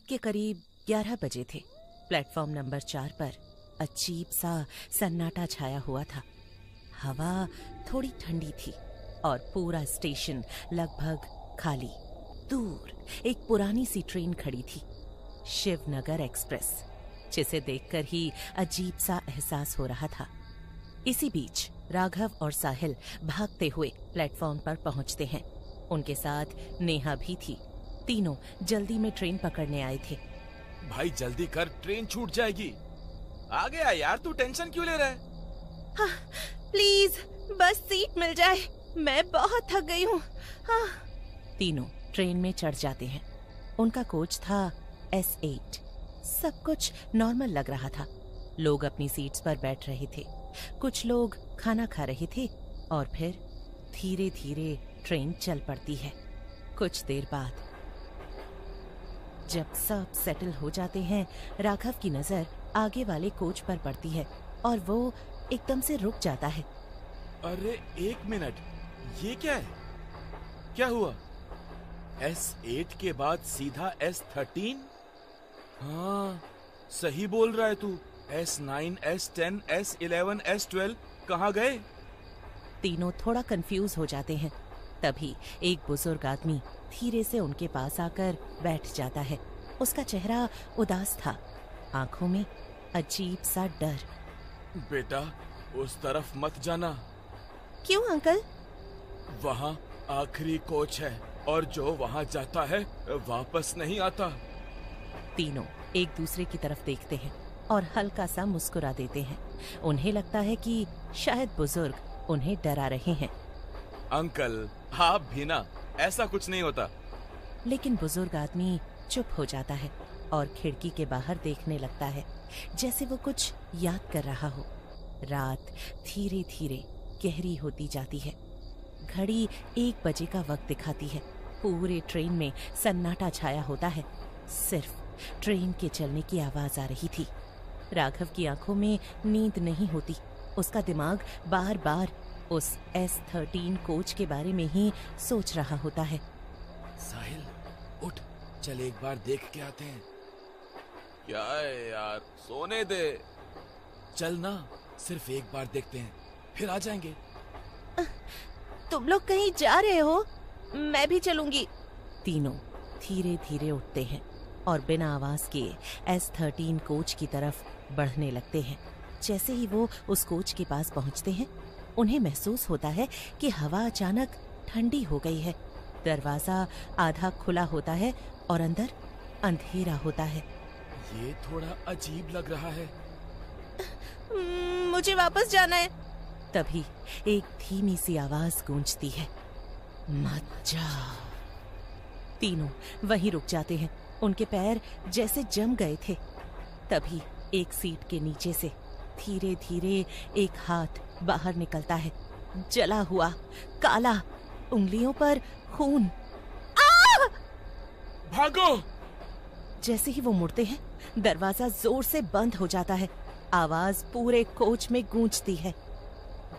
रात के करीब 11 बजे थे। प्लेटफॉर्म नंबर 4 पर अजीब सा सन्नाटा छाया हुआ था। हवा थोड़ी ठंडी थी और पूरा स्टेशन लगभग खाली। दूर एक पुरानी सी ट्रेन खड़ी थी, शिवनगर एक्सप्रेस, जिसे देखकर ही अजीब सा एहसास हो रहा था। इसी बीच राघव और साहिल भागते हुए प्लेटफॉर्म पर पहुंचते हैं। उनके साथ नेहा भी थी। तीनों जल्दी में ट्रेन पकड़ने आए थे। भाई जल्दी कर, ट्रेन छूट जाएगी। आ गया यार, तू टेंशन क्यों ले रहा है? हाँ, प्लीज बस सीट मिल जाए, मैं बहुत थक गई हूँ। हाँ। तीनों ट्रेन में चढ़ जाते हैं। उनका कोच था S8। सब कुछ नॉर्मल लग रहा था। लोग अपनी सीट्स पर बैठ रहे थे, कुछ लोग खाना खा रहे थे और फिर धीरे धीरे ट्रेन चल पड़ती है। कुछ देर बाद जब सब सेटल हो जाते हैं, राघव की नजर आगे वाले कोच पर पड़ती है और वो एकदम से रुक जाता है। अरे एक मिनट, ये क्या है? क्या हुआ? S8 के बाद सीधा S13? हाँ, सही बोल रहा है तू। S9, S10, S11, S12 कहाँ गए? तीनों थोड़ा कंफ्यूज हो जाते हैं। तभी एक बुजुर्ग आदमी धीरे से उनके पास आकर बैठ जाता है। उसका चेहरा उदास था, आंखों में अजीब सा डर। बेटा, उस तरफ मत जाना। क्यों अंकल? वहाँ आखिरी कोच है और जो वहाँ जाता है वापस नहीं आता। तीनों एक दूसरे की तरफ देखते हैं और हल्का सा मुस्कुरा देते हैं। उन्हें लगता है कि शायद बुजुर्ग उन्हें डरा रहे हैं। अंकल, आप भी ना, ऐसा कुछ नहीं होता। लेकिन बुजुर्ग आदमी चुप हो जाता है और खिड़की के बाहर देखने लगता है, जैसे वो कुछ याद कर रहा हो। रात धीरे धीरे गहरी होती जाती है। घड़ी 1 बजे का वक्त दिखाती है। पूरे ट्रेन में सन्नाटा छाया होता है। सिर्फ ट्रेन के चलने की आवाज आ रही थी। राघव की आंखों में नींद नहीं होती। उसका दिमाग बार बार उस S13 कोच के बारे में ही सोच रहा होता है। साहिल, उठ, चल एक बार देख के आते हैं। क्या है यार, सोने दे। चल ना, सिर्फ एक बार देखते हैं, फिर आ जाएंगे। तुम लोग कहीं जा रहे हो? मैं भी चलूंगी। तीनों धीरे धीरे उठते हैं और बिना आवाज के S13 कोच की तरफ बढ़ने लगते हैं। जैसे ही वो उस कोच के पास पहुंचते हैं, उन्हें महसूस होता है कि हवा अचानक ठंडी हो गई है। दरवाजा आधा खुला होता है और अंदर अंधेरा होता है। ये थोड़ा अजीब लग रहा है। मुझे वापस जाना है। तभी एक धीमी सी आवाज गूंजती है, मत जाओ। तीनों वहीं रुक जाते हैं। उनके पैर जैसे जम गए थे। तभी एक सीट के नीचे से धीरे धीरे एक हाथ बाहर निकलता है, जला हुआ, काला, उंगलियों पर खून। भागो! जैसे ही वो मुड़ते हैं, दरवाजा जोर से बंद हो जाता है। आवाज पूरे कोच में गूंजती है,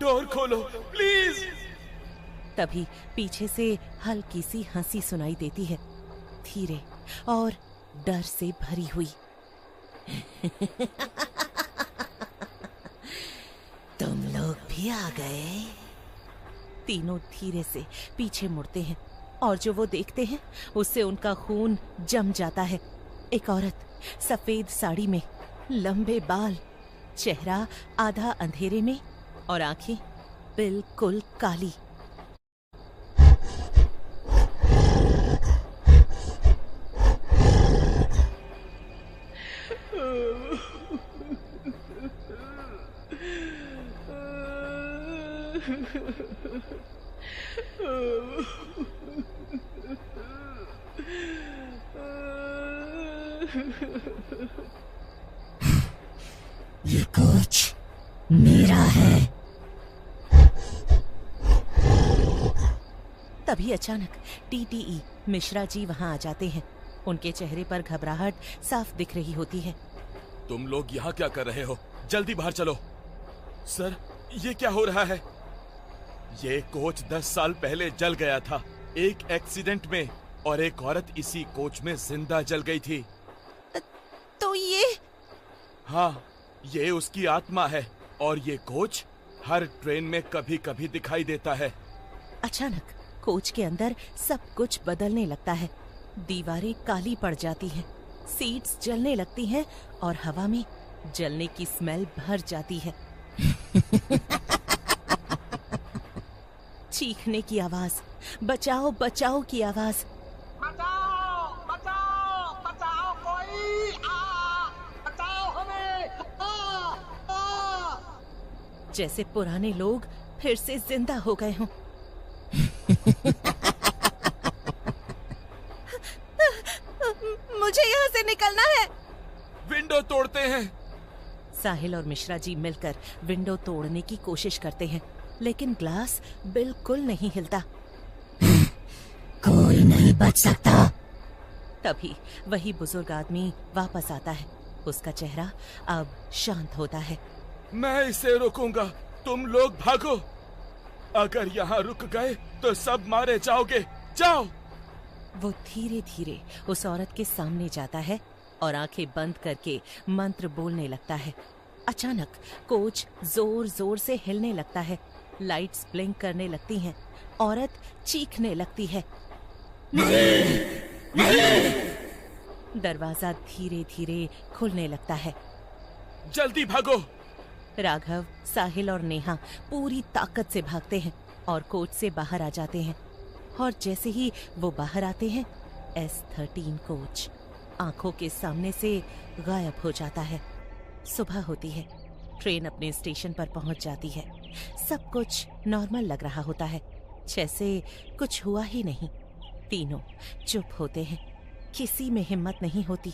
डोर खोलो प्लीज। तभी पीछे से हल्की सी हंसी सुनाई देती है, धीरे और डर से भरी हुई। तुम लोग भी आ गए। तीनों धीरे से पीछे मुड़ते हैं और जो वो देखते हैं उससे उनका खून जम जाता है। एक औरत सफेद साड़ी में, लंबे बाल, चेहरा आधा अंधेरे में और आंखें बिल्कुल काली। ये कोच मेरा है। तभी अचानक TTE मिश्रा जी वहां आ जाते हैं। उनके चेहरे पर घबराहट साफ दिख रही होती है। तुम लोग यहाँ क्या कर रहे हो? जल्दी बाहर चलो। सर, ये क्या हो रहा है? ये कोच 10 साल पहले जल गया था, एक एक्सीडेंट में, और एक औरत इसी कोच में जिंदा जल गई थी। ये? हाँ, ये उसकी आत्मा है और ये कोच हर ट्रेन में कभी कभी दिखाई देता है। अचानक कोच के अंदर सब कुछ बदलने लगता है। दीवारें काली पड़ जाती हैं, सीट्स जलने लगती हैं और हवा में जलने की स्मेल भर जाती है। चीखने की आवाज, बचाओ बचाओ की आवाज। बचाओ बचाओ बचाओ कोई बचाओ हमें जैसे पुराने लोग फिर से जिंदा हो गए हों। मुझे यहाँ से निकलना है। विंडो तोड़ते हैं। साहिल और मिश्रा जी मिलकर विंडो तोड़ने की कोशिश करते हैं, लेकिन ग्लास बिल्कुल नहीं हिलता। कोई नहीं बच सकता। तभी वही बुजुर्ग आदमी वापस आता है। उसका चेहरा अब शांत होता है। मैं इसे रोकूंगा, तुम लोग भागो। अगर यहाँ रुक गए तो सब मारे जाओगे। जाओ। वो धीरे धीरे उस औरत के सामने जाता है और आंखें बंद करके मंत्र बोलने लगता है। अचानक कोच जोर जोर से हिलने लगता है, लाइट्स ब्लिंक करने लगती हैं, औरत चीखने लगती है। दरवाजा धीरे धीरे खुलने लगता है। जल्दी भागो। राघव, साहिल और नेहा पूरी ताकत से भागते हैं और कोच से बाहर आ जाते हैं। और जैसे ही वो बाहर आते हैं, S13 कोच आंखों के सामने से गायब हो जाता है। सुबह होती है, ट्रेन अपने स्टेशन पर पहुंच जाती है। सब कुछ नॉर्मल लग रहा होता है, जैसे कुछ हुआ ही नहीं। तीनों चुप होते हैं, किसी में हिम्मत नहीं होती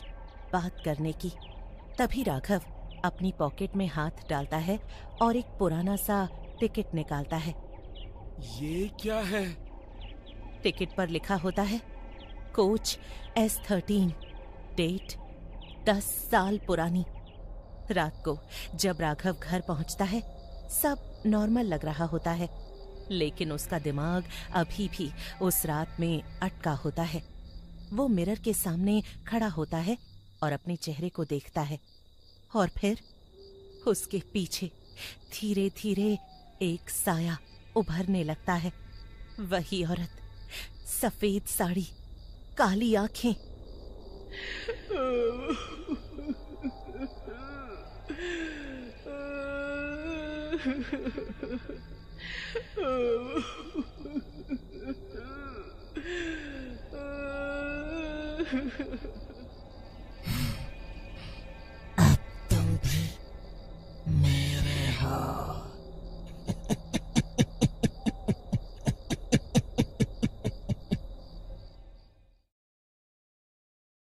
बात करने की। तभी राघव अपनी पॉकेट में हाथ डालता है और एक पुराना सा टिकट निकालता है। ये क्या है? टिकट पर लिखा होता है कोच S13, डेट 10 साल पुरानी। रात को जब राघव घर पहुंचता है, सब नॉर्मल लग रहा होता है, लेकिन उसका दिमाग अभी भी उस रात में अटका होता है। वो मिरर के सामने खड़ा होता है और अपने चेहरे को देखता है, और फिर उसके पीछे धीरे धीरे एक साया उभरने लगता है। वही औरत, सफेद साड़ी, काली आंखें।